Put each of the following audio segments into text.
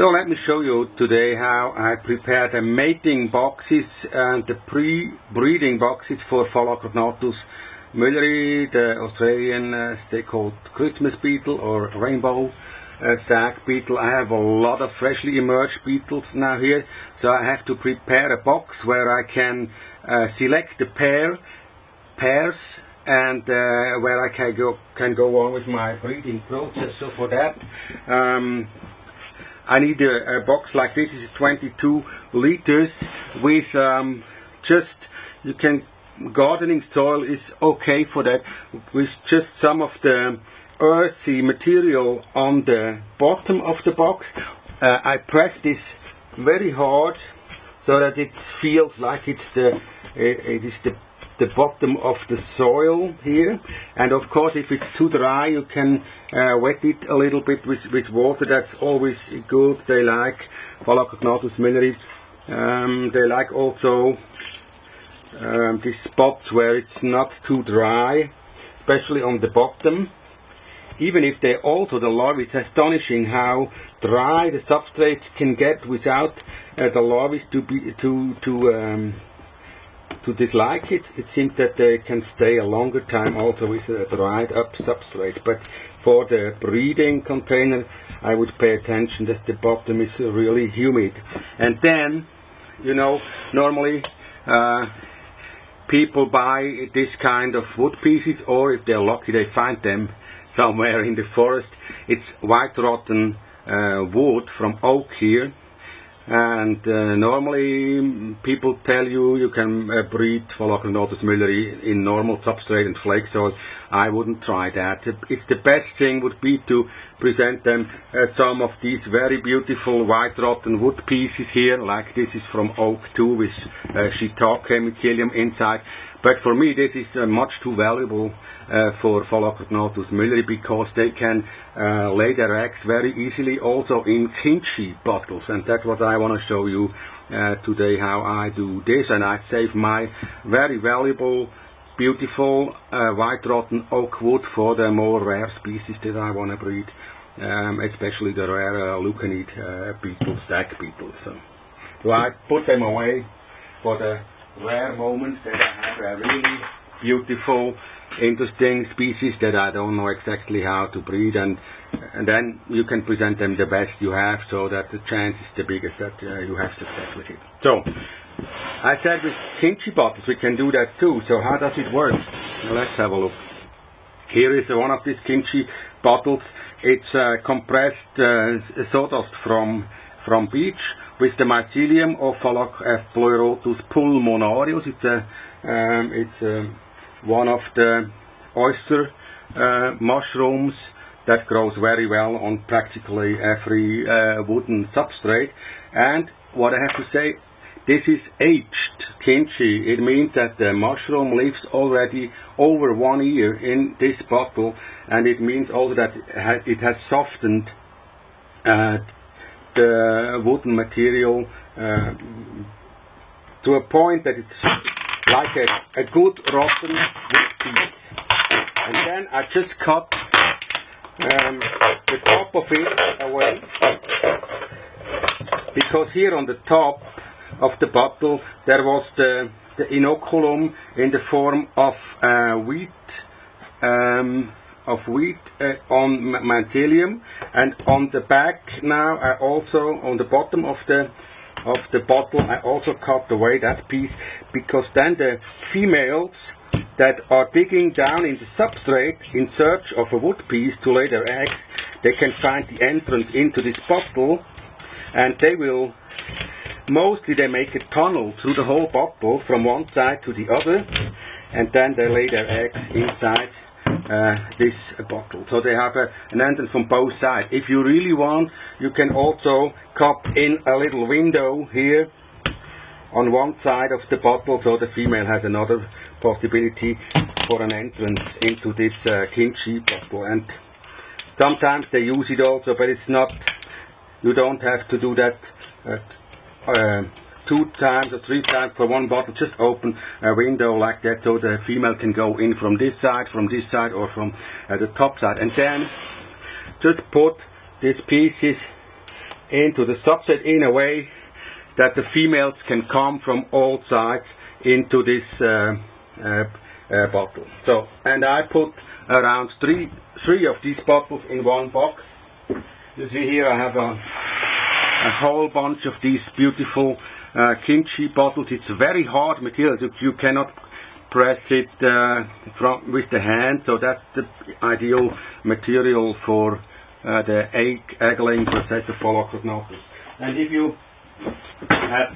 So let me show you today how I prepare the mating boxes and the pre-breeding boxes for Phalacrognathus Muelleri, the Australian they called Christmas beetle or rainbow stag beetle. I have a lot of freshly emerged beetles now here, so I have to prepare a box where I can select the pairs and where I can go on with my breeding process. So for that I need a box like this. Is 22 liters with gardening soil is okay for that, with just some of the earthy material on the bottom of the box. I press this very hard so that it feels like it is the bottom of the soil here. And of course, if it's too dry, you can wet it a little bit with water. That's always good. They like Phalacrognathus Muelleri. They like also these spots where it's not too dry, especially on the bottom. Even if the larvae, it's astonishing how dry the substrate can get without the larvae to dislike it. It seems that they can stay a longer time also with a dried up substrate. But for the breeding container, I would pay attention that the bottom is really humid. And then, you know, normally people buy this kind of wood pieces, or if they're lucky they find them somewhere in the forest. It's white rotten wood from oak here. And normally people tell you can breed Phalacrognathus Muelleri in normal substrate and flake soil. I wouldn't try that. It's the best thing would be to present them some of these very beautiful white rotten wood pieces here, like this is from oak too, with shiitake mycelium inside. But for me this is much too valuable for Phalacrognathus Muelleri, because they can lay their eggs very easily also in kimchi bottles, and that's what I want to show you today, how I do this. And I save my very valuable, beautiful white rotten oak wood for the more rare species that I want to breed, especially the rare leucanid beetles, stag beetles. So I put them away for the rare moments that I have a really beautiful, interesting species that I don't know exactly how to breed, and then you can present them the best you have, so that the chance is the biggest that you have success with it. So I said with kimchi bottles we can do that too. So how does it work? Now let's have a look. Here is one of these kimchi bottles. It's compressed sawdust from beech with the mycelium of Phalacrognathus pulmonarius. It's one of the oyster mushrooms that grows very well on practically every wooden substrate. And what I have to say, this is aged kimchi. It means that the mushroom lives already over 1 year in this bottle, and it means also that it has softened the wooden material to a point that it's like a good rotten wood piece. And then I just cut the top of it away, because here on the top of the bottle there was the inoculum in the form of wheat on mycelium, and on the back now I also, on the bottom of the bottle, I also cut away that piece, because then the females that are digging down in the substrate in search of a wood piece to lay their eggs, they can find the entrance into this bottle, and they make a tunnel through the whole bottle from one side to the other, and then they lay their eggs inside this bottle. So they have an entrance from both sides. If you really want, you can also cut in a little window here on one side of the bottle, so the female has another possibility for an entrance into this kimchi bottle. And sometimes they use it also, but it's not, you don't have to do that 2 times or 3 times for one bottle. Just open a window like that, so the female can go in from this side, or from the top side, and then just put these pieces into the substrate in a way that the females can come from all sides into this bottle. So, and I put around three of these bottles in one box. You see here I have a whole bunch of these beautiful kimchi bottles. It's very hard material. You cannot press it with the hand, so that's the ideal material for the egg-laying process of Phalacrognathus. And if you have,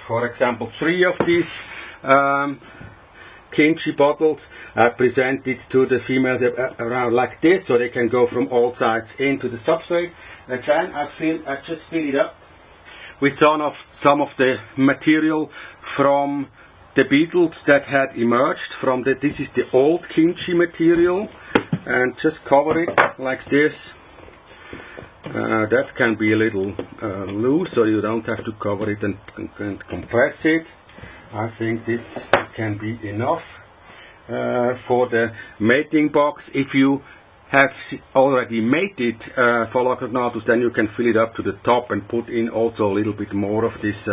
for example, 3 of these kimchi bottles, I present it to the females around like this, so they can go from all sides into the substrate. And then I just fill it up with some of the material from the beetles that had emerged from this is the old kimchi material, and just cover it like this. That can be a little loose, so you don't have to cover it and compress it. I think this can be enough for the mating box. If you have already mated Phalacrognathus, then you can fill it up to the top and put in also a little bit more of this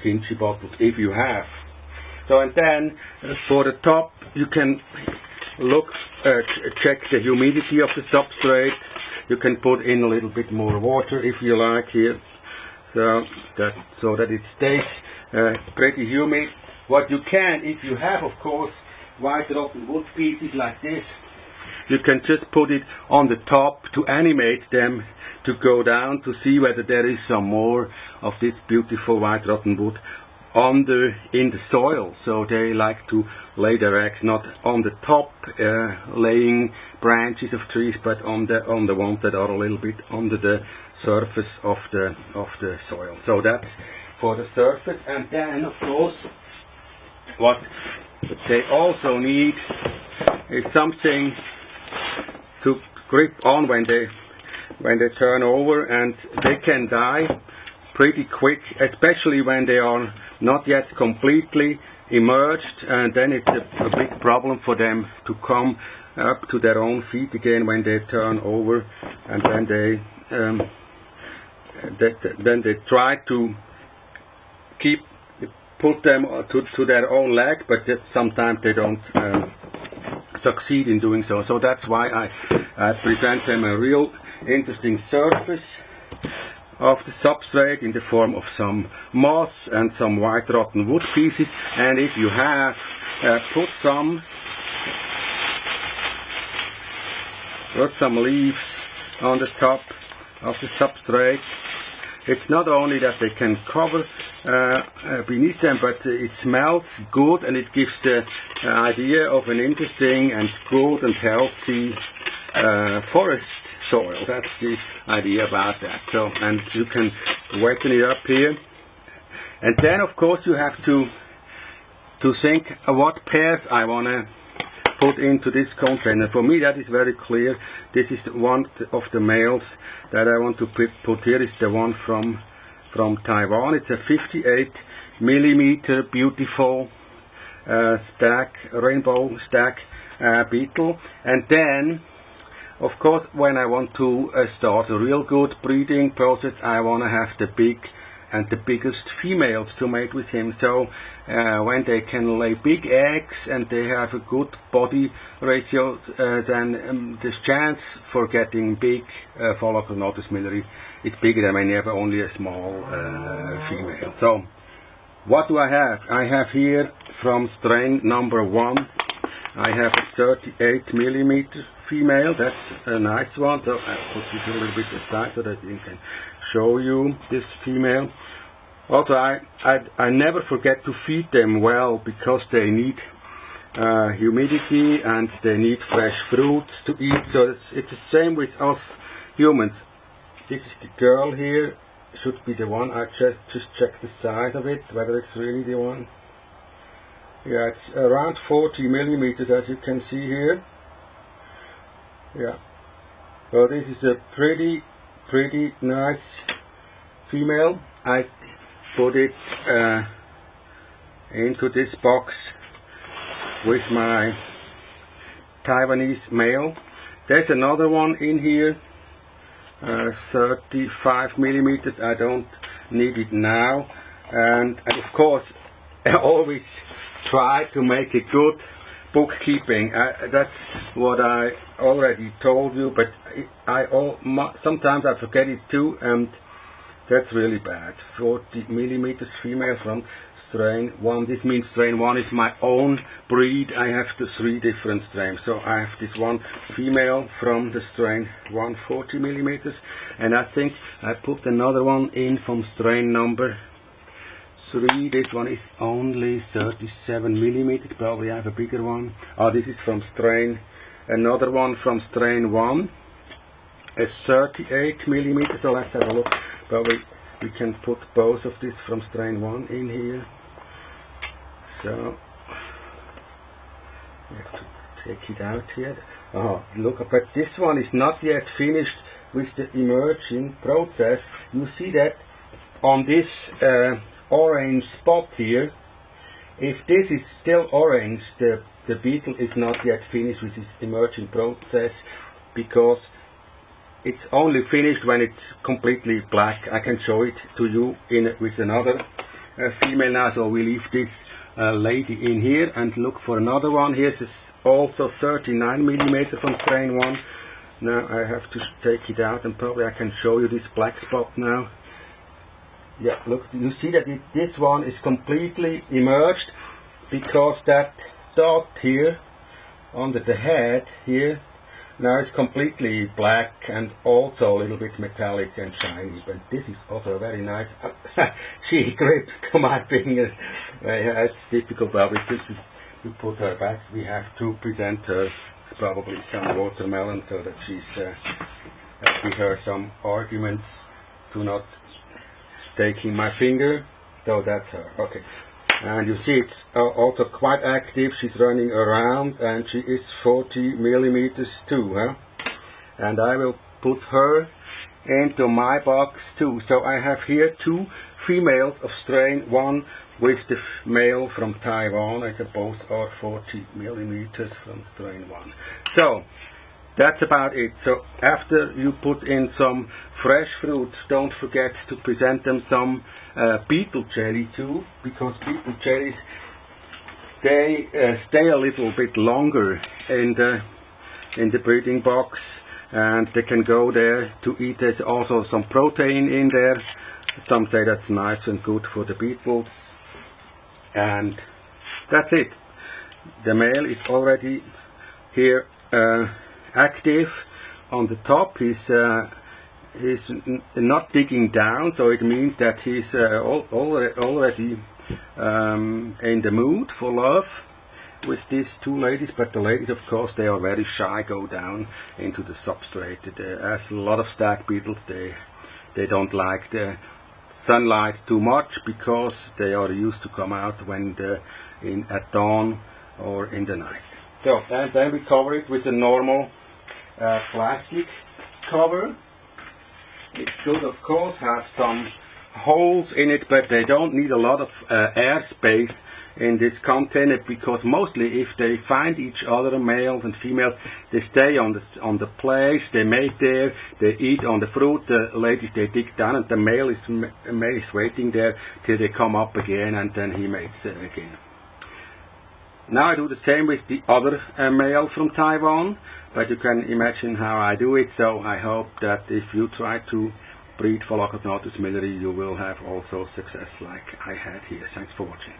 kimchi bottles if you have. So, and then for the top you can check the humidity of the substrate. You can put in a little bit more water if you like here, so that it stays pretty humid. What you can, if you have of course white rotten wood pieces like this, you can just put it on the top to animate them to go down to see whether there is some more of this beautiful white rotten wood in the soil. So they like to lay their eggs not on the top laying branches of trees, but on the ones that are a little bit under the surface of the soil. So that's for the surface. And then of course what they also need is something to grip on when they turn over, and they can die pretty quick, especially when they are not yet completely emerged, and then it's a big problem for them to come up to their own feet again when they turn over, and then they try to put them to their own leg, but sometimes they don't succeed in doing so. So that's why I present them a real interesting surface of the substrate in the form of some moss and some white rotten wood pieces. And if you have put some leaves on the top of the substrate, it's not only that they can cover beneath them, but it smells good and it gives the idea of an interesting and good and healthy forest soil. That's the idea about that. So, and you can waken it up here, and then of course you have to think what pairs I want to put into this container. For me that is very clear. This is one of the males that I want to put here. Is the one from Taiwan. It's a 58 millimeter beautiful rainbow stack beetle. And then of course when I want to start a real good breeding process, I want to have the biggest females to mate with him. So when they can lay big eggs and they have a good body ratio, then the chance for getting big Phalacrognathus muelleri is bigger than when you have only a small female. So what do I have? I have here from strain number 1, I have a 38 millimeter female. That's a nice one. So I'll put this a little bit aside so that we can show you this female. Also, I never forget to feed them well, because they need humidity and they need fresh fruits to eat. So it's the same with us humans. This is the girl here, should be the one. I just check the size of it, whether it's really the one. Yeah, it's around 40 millimeters, as you can see here. Yeah. So this is a pretty nice female. I put it into this box with my Taiwanese male. There's another one in here 35 millimeters. I don't need it now, and of course I always try to make a good bookkeeping. That's what I already told you, but sometimes I forget it too, and that's really bad. 40 millimeters female from strain 1. This means strain 1 is my own breed. I have the 3 different strains. So I have this one female from the strain 1, 40 millimeters, and I think I put another one in from strain number 3. This one is only 37 millimeters. Probably I have a bigger one. Oh, this is from strain, another one from strain 1. It's 38 millimeters. So let's have a look. Probably we can put both of this from strain 1 in here. So we have to take it out here. Oh, look, but this one is not yet finished with the emerging process. You see that on this orange spot here. If this is still orange, the beetle is not yet finished with its emerging process, because it's only finished when it's completely black. I can show it to you with another female now. So we leave this lady in here and look for another one. Here's also 39 millimeter from strain 1. Now I have to take it out, and probably I can show you this black spot now. Yeah, look, you see that this one is completely emerged, because that dot here under the head here now it's completely black and also a little bit metallic and shiny. But this is also very nice. She grips to my finger. It's difficult, but to put her back, we have to present her probably some watermelon, so that she's give her some arguments to not taking my finger. So that's her. Okay. And you see it's also quite active. She's running around, and she is 40 millimeters too, huh? And I will put her into my box too. So I have here 2 females of strain 1 with the male from Taiwan. I suppose are 40 millimeters from strain 1. So that's about it. So after you put in some fresh fruit, don't forget to present them some beetle jelly too, because beetle jellies, they stay a little bit longer in the breeding box, and they can go there to eat. There's also some protein in there. Some say that's nice and good for the beetles. And that's it. The male is already here active on the top. He's not digging down, so it means that he's already in the mood for love with these 2 ladies. But the ladies, of course, they are very shy, go down into the substrate. As a lot of stag beetles, they don't like the sunlight too much, because they are used to come out when at dawn or in the night. So, and then we cover it with a normal plastic cover. It should, of course, have some holes in it, but they don't need a lot of air space in this container, because mostly if they find each other, males and females, they stay on the place, they mate there, they eat on the fruit. The ladies, they dig down, and the male is waiting there till they come up again, and then he mates again. Now I do the same with the other male from Taiwan, but you can imagine how I do it. So I hope that if you try to breed Phalacrognathus muelleri, you will have also success like I had here. Thanks for watching.